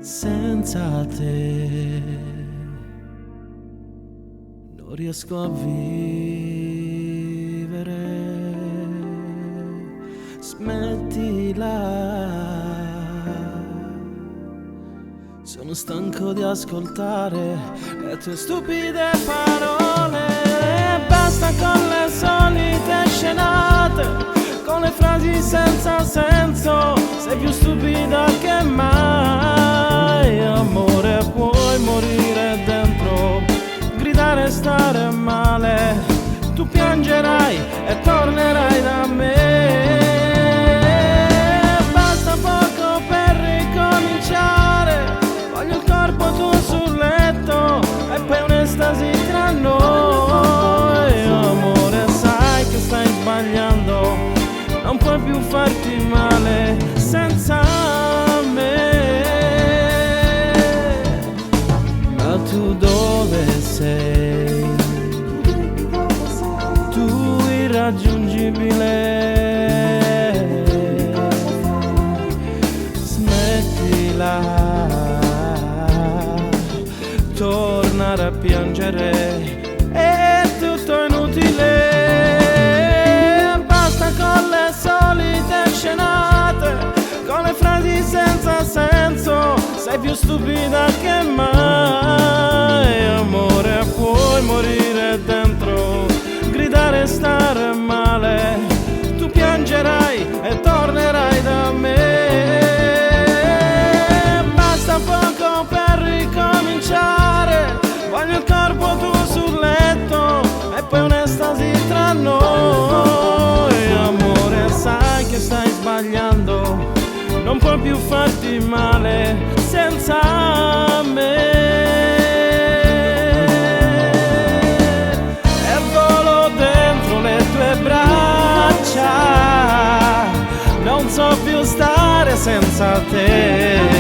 senza te non riesco a vivere. Smettila, sono stanco di ascoltare le tue stupide parole. Basta con le solite scenate, con le frasi senza senso. Sei più stupida che mai, amore. Puoi morire dentro, gridare e stare male. Tu piangerai e tornerai da me. Basta poco per ricominciare. Voglio il corpo tuo sul letto e poi un'estasi tra noi. Amore, sai che stai sbagliando, non puoi più farti male senza me. Ma tu dove sei? Tu irraggiungibile. Smettila, tornare a piangere è tutto inutile. Basta con le solite scenate, con le frasi senza senso. Sei più stupida che mai, amore. Puoi morire dentro, gridare e stare male. Tu piangerai e tornerai da me. Basta poco per ricominciare. Voglio il corpo tuo sul letto e poi un'estasi tra noi. Amore, sai che stai sbagliando, non puoi più farti male senza me. E volo dentro le tue braccia, non so più stare senza te.